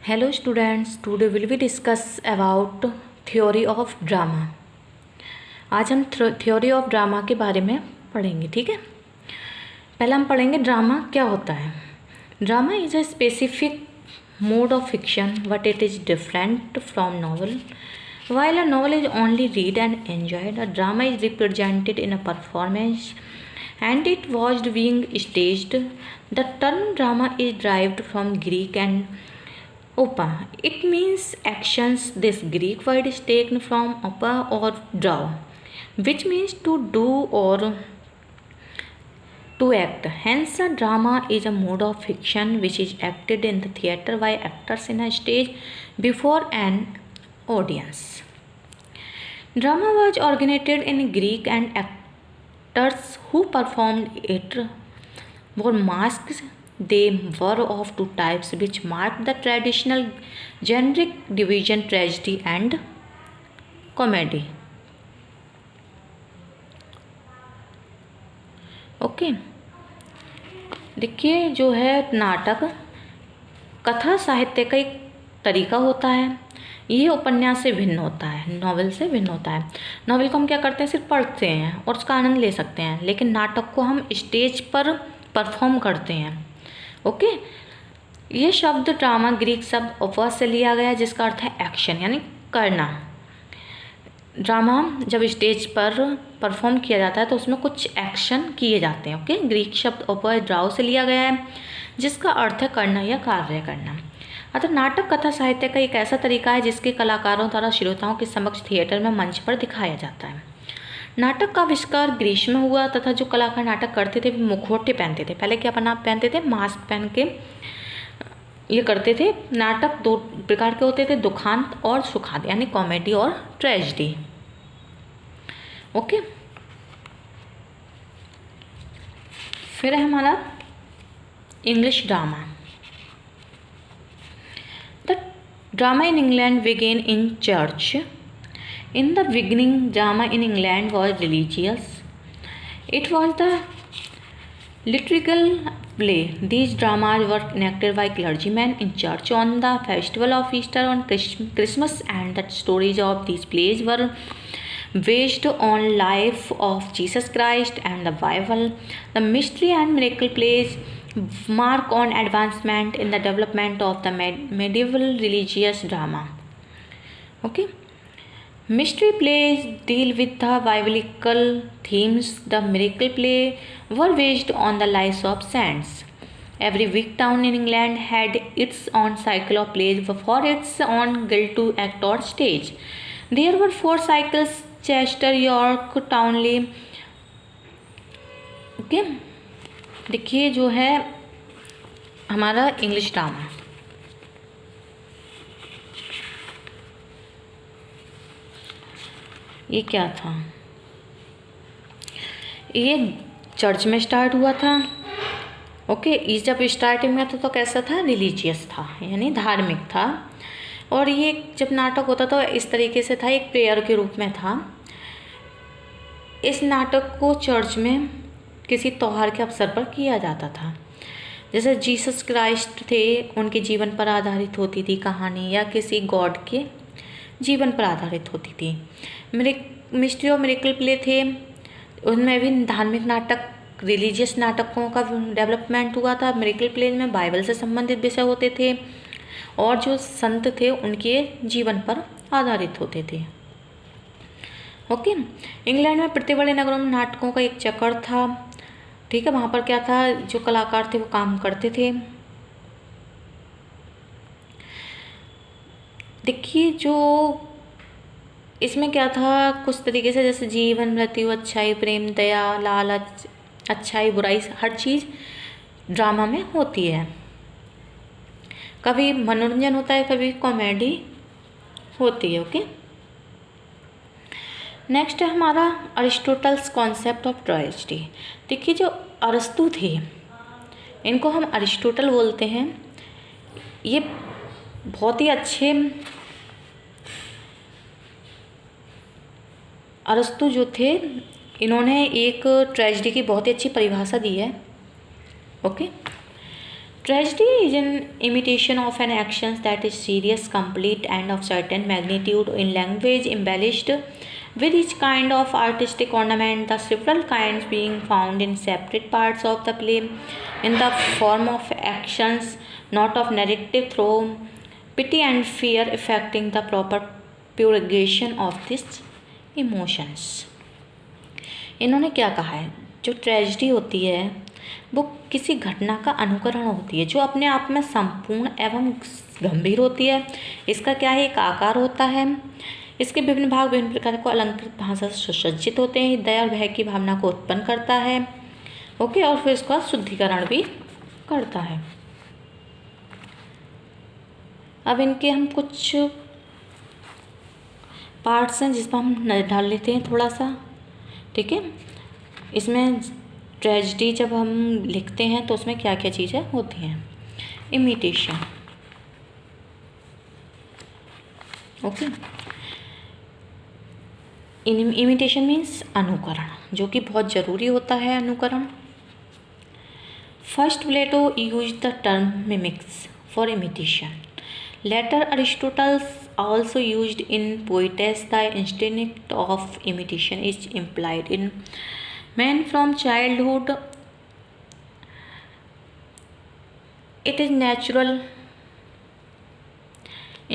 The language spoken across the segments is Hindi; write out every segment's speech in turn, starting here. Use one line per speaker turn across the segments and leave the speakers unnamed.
Hello students, today will we discuss about theory of drama। आज हम theory of drama के बारे में पढ़ेंगे, ठीक है। पहले हम पढ़ेंगे ड्रामा क्या होता है। Drama is a specific mode of fiction but it is different from novel। While a novel is only read and enjoyed, a drama is represented in a performance and it was being staged। The term drama is derived from Greek and opa, it means actions। This Greek word is taken from opa or draw, which means to do or to act। Hence a drama is a mode of fiction which is acted in the theatre by actors in a stage before an audience। Drama was originated in Greek and actors who performed it were masked। They were of two types which marked the traditional generic division, tragedy and comedy। Okay, देखिए जो है नाटक कथा साहित्य का एक तरीका होता है। ये उपन्यास से भिन्न होता है, नॉवेल से भिन्न होता है। नॉवेल को हम क्या करते हैं, सिर्फ पढ़ते हैं और उसका आनंद ले सकते हैं, लेकिन नाटक को हम स्टेज पर परफॉर्म करते हैं। ओके, ये शब्द ड्रामा ग्रीक शब्द ओपस से लिया गया है जिसका अर्थ है एक्शन यानी करना। ड्रामा जब स्टेज पर परफॉर्म किया जाता है तो उसमें कुछ एक्शन किए जाते हैं। ओके, ग्रीक शब्द ओपस ड्राओ से लिया गया है जिसका अर्थ है करना या कार्य करना। अतः नाटक कथा साहित्य का एक ऐसा तरीका है जिसके कलाकारों द्वारा श्रोताओं के समक्ष थिएटर में मंच पर दिखाया जाता है। नाटक का आविष्कार ग्रीस में हुआ तथा जो कलाकार नाटक करते थे वो मुखौटे पहनते थे। पहले क्या पहनते थे, मास्क पहन के ये करते थे। नाटक दो प्रकार के होते थे, दुखांत और सुखांत यानी कॉमेडी और ट्रेजेडी। ओके, फिर है हमारा English drama. The drama in England began in church. In the beginning, drama in England was religious. It was the liturgical play. These dramas were enacted by clergymen in church on the festival of Easter, on Christmas, and the stories of these plays were based on life of Jesus Christ and the Bible. The mystery and miracle plays mark on advancement in the development of the medieval religious drama. Okay. Mystery plays deal with the biblical themes. The miracle play were based on the lives of saints. Every week town in England had its own cycle of plays for its own guild to act on stage. There were 4 cycles: Chester, York, Townley। Okay, देखिए जो है हमारा इंग्लिश ड्रामा। ये क्या था, ये चर्च में स्टार्ट हुआ था। ओके, ये जब स्टार्टिंग में था तो कैसा था, रिलीजियस था यानी धार्मिक था। और ये जब नाटक होता था इस तरीके से था, एक प्रेयर के रूप में था। इस नाटक को चर्च में किसी त्यौहार के अवसर पर किया जाता था। जैसे जीसस क्राइस्ट थे, उनके जीवन पर आधारित होती थी कहानी, या किसी गॉड के जीवन पर आधारित होती थी। मिस्ट्री और मिरेकल प्ले थे, उनमें भी धार्मिक नाटक रिलीजियस नाटकों का डेवलपमेंट हुआ था। मिरेकल प्ले में बाइबल से संबंधित विषय होते थे और जो संत थे उनके जीवन पर आधारित होते थे। ओके, इंग्लैंड में प्रति बड़े नगरों में नाटकों का एक चक्र था। ठीक है, वहाँ पर क्या था, जो कलाकार थे वो काम करते थे। देखिए जो इसमें क्या था, कुछ तरीके से जैसे जीवन, मृत्यु, अच्छाई, प्रेम, दया, लालच, अच्छाई, बुराई, हर चीज़ ड्रामा में होती है। कभी मनोरंजन होता है, कभी कॉमेडी होती है। ओके, नेक्स्ट है हमारा अरिस्टोटल्स कॉन्सेप्ट ऑफ ट्रेजेडी। देखिए जो अरस्तु थे, इनको हम अरिस्टोटल बोलते हैं। ये बहुत ही अच्छे अरस्तु जो थे, इन्होंने एक ट्रेजेडी की बहुत ही अच्छी परिभाषा दी है। Okay, Tragedy is an imitation of an action that is serious, complete, and of certain magnitude in language, embellished with each kind of artistic ornament, the several kinds being found in separate parts of the play, in the form of actions, not of narrative, through pity and fear, affecting the proper purgation of these emotions. इन्होंने क्या कहा है, जो ट्रेजिडी होती है वो किसी घटना का अनुकरण होती है जो अपने आप में संपूर्ण एवं गंभीर होती है। इसका क्या है, एक आकार होता है। इसके विभिन्न भाग विभिन्न प्रकार को अलंकृत भाषा से सुसज्जित होते हैं। दया और भय की भावना को उत्पन्न करता है। ओके, और फिर इसका शुद्धिकरण भी करता है। अब इनके हम कुछ पार्ट्स हैं जिस पर हम नजर डाल लेते हैं थोड़ा सा। ठीक है, इसमें ट्रेजिडी जब हम लिखते हैं तो उसमें क्या क्या चीज़ें होती हैं। इमिटेशन, ओके, इमिटेशन मीन्स अनुकरण, जो कि बहुत ज़रूरी होता है अनुकरण। First Plato use the term mimics for imitation. Later Aristotle also used in poetess. The instinct of imitation is implied in man from childhood. It is natural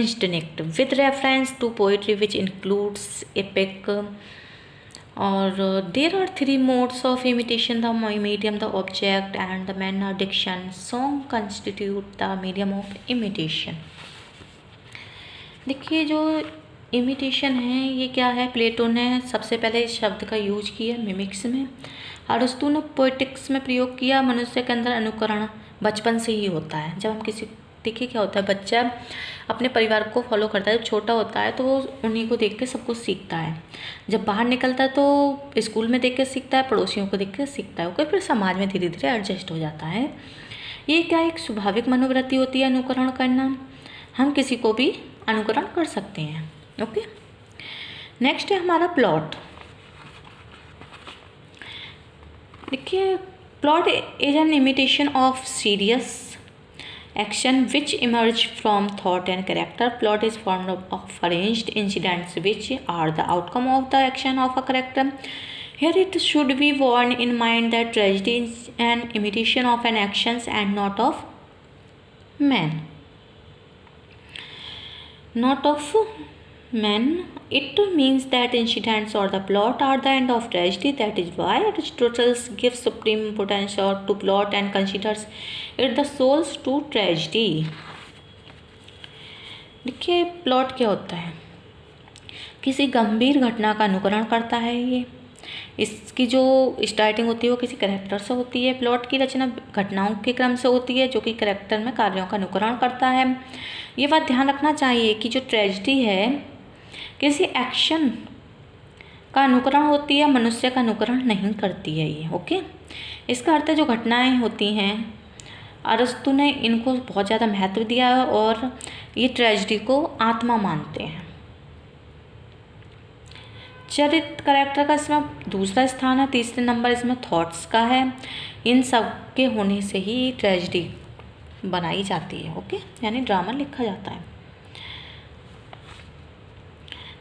instinct with reference to poetry which includes epic, or there are three modes of imitation: the medium, the object, and the manner. Diction, song constitute the medium of imitation. देखिए, जो इमिटेशन है ये क्या है, प्लेटो ने सबसे पहले इस शब्द का यूज किया मिमिक्स में। अरस्तु ने पोएटिक्स में प्रयोग किया। मनुष्य के अंदर अनुकरण बचपन से ही होता है। जब हम किसी, देखिए क्या होता है, बच्चा अपने परिवार को फॉलो करता है। जब छोटा होता है तो वो उन्हीं को देख के सब कुछ सीखता है। जब बाहर निकलता है तो स्कूल में देख के सीखता है, पड़ोसियों को देख के सीखता है, फिर समाज में धीरे धीरे एडजस्ट हो जाता है। ये क्या एक स्वाभाविक मनोवृत्ति होती है अनुकरण करना। हम किसी को भी अनुकरण कर सकते हैं। ओके, नेक्स्ट है हमारा प्लॉट। देखिए, plot is an imitation of serious action which emerge from thought and character. Plot is form of arranged incidents which are the outcome of the action of a character. Here it should be borne in mind that tragedy is an imitation of an actions and not of man. Not of man. It means that incidents or the plot are the end of tragedy. That is why Aristotle gives supreme importance to plot and considers it the source to tragedy. देखिए, प्लॉट क्या होता है, किसी गंभीर घटना का अनुकरण करता है। ये इसकी जो स्टार्टिंग होती है वो किसी कैरेक्टर से होती है। प्लॉट की रचना घटनाओं के क्रम से होती है जो कि कैरेक्टर में कार्यों का अनुकरण करता है। ये बात ध्यान रखना चाहिए कि जो ट्रेजिडी है किसी एक्शन का अनुकरण होती है, मनुष्य का अनुकरण नहीं करती है ये। ओके, इसका अर्थ है जो घटनाएं होती हैं, अरस्तु ने इनको बहुत ज़्यादा महत्व दिया है और ये ट्रेजिडी को आत्मा मानते हैं। चरित्र कैरेक्टर का इसमें दूसरा स्थान है। तीसरे नंबर इसमें थॉट्स का है। इन सब के होने से ही ट्रेजिडी बनाई जाती है। ओके, यानी ड्रामा लिखा जाता है।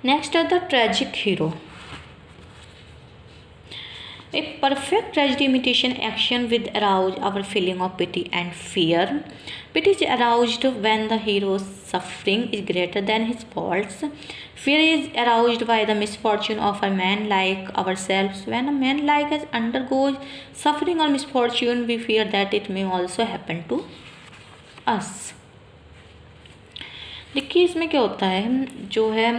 नेक्स्ट है the tragic hero. A perfect tragedy imitation action with arouse our feeling of pity and fear. Pity is aroused when the hero's suffering is greater than his faults. Fear is aroused by the misfortune of a man like ourselves. When a man like us undergoes suffering or misfortune, we fear that it may also happen to us. देखिए, इसमें क्या होता है, जो है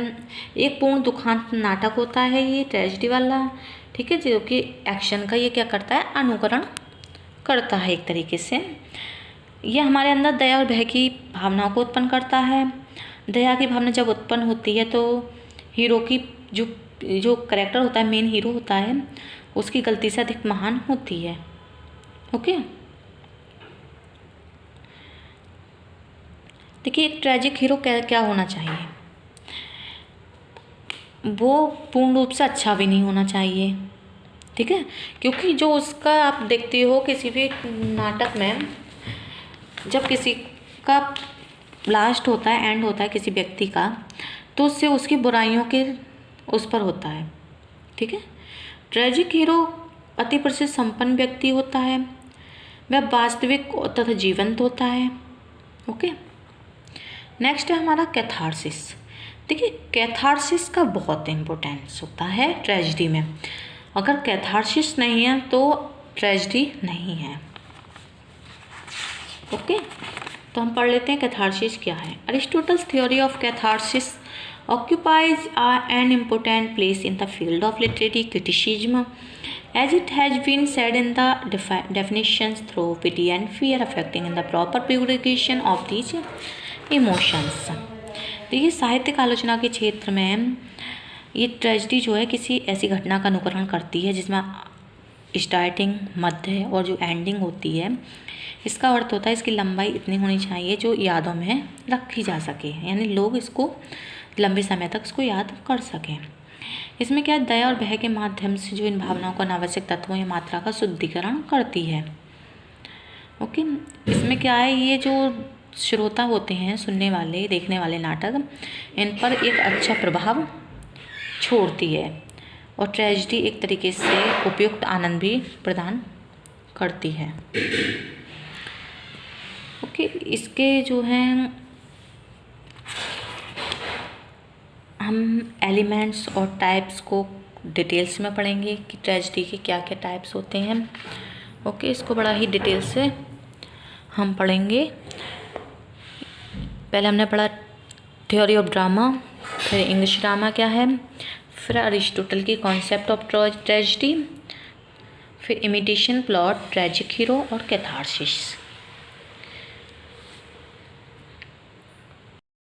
एक पूर्ण दुखांत नाटक होता है ये ट्रेजिडी वाला। ठीक है, जो कि एक्शन का ये क्या करता है, अनुकरण करता है एक तरीके से। ये हमारे अंदर दया और भय की भावनाओं को उत्पन्न करता है। दया की भावना जब उत्पन्न होती है तो हीरो की जो कैरेक्टर होता है, मेन हीरो होता है, उसकी गलती से अधिक महान होती है। ओके, देखिए, एक ट्रेजिक हीरो क्या होना चाहिए, वो पूर्ण रूप से अच्छा भी नहीं होना चाहिए। ठीक है, क्योंकि जो उसका आप देखते हो किसी भी नाटक में जब किसी का लास्ट होता है, एंड होता है किसी व्यक्ति का, तो उससे उसकी बुराइयों के उस पर होता है, ठीक है। ट्रेजिक हीरो अति प्रसिद्ध संपन्न व्यक्ति होता है, वह वास्तविक तथा जीवंत होता है। ओके, नेक्स्ट है हमारा कैथारसिस। देखिए, कैथारसिस का बहुत इम्पोर्टेंस होता है ट्रेजिडी में। अगर कैथारसिस नहीं है तो ट्रेजिडी नहीं है। ओके, तो हम पढ़ लेते हैं कैथारसिस क्या है। Aristotle's theory of catharsis occupies an important place in the field of literary criticism, as it has been said in the definitions through pity and fear affecting in the proper purification of these emotions। देखिए, साहित्यिक आलोचना के क्षेत्र में ये ट्रेजिडी जो है किसी ऐसी घटना का अनुकरण करती है जिसमें स्टार्टिंग, मध्य और जो एंडिंग होती है, इसका अर्थ होता है इसकी लंबाई इतनी होनी चाहिए जो यादों में रखी जा सके, यानी लोग इसको लंबे समय तक इसको याद कर सकें। इसमें क्या है, दया और भय के माध्यम से जो इन भावनाओं को अनावश्यक तत्वों या मात्रा का शुद्धिकरण करती है। ओके, इसमें क्या है, ये जो श्रोता होते हैं, सुनने वाले, देखने वाले नाटक, इन पर एक अच्छा प्रभाव छोड़ती है और ट्रेजिडी एक तरीके से उपयुक्त आनंद भी प्रदान करती है। ओके, इसके जो हैं हम एलिमेंट्स और टाइप्स को डिटेल्स में पढ़ेंगे कि ट्रेजिडी के क्या क्या टाइप्स होते हैं। ओके, इसको बड़ा ही डिटेल से हम पढ़ेंगे। पहले हमने पढ़ा थ्योरी ऑफ ड्रामा, फिर इंग्लिश ड्रामा क्या है, फिर अरिस्टोटल की कॉन्सेप्ट ऑफ ट्रेजिडी, फिर इमिटेशन प्लॉट, ट्रेजिक हीरो और कैथारसिस।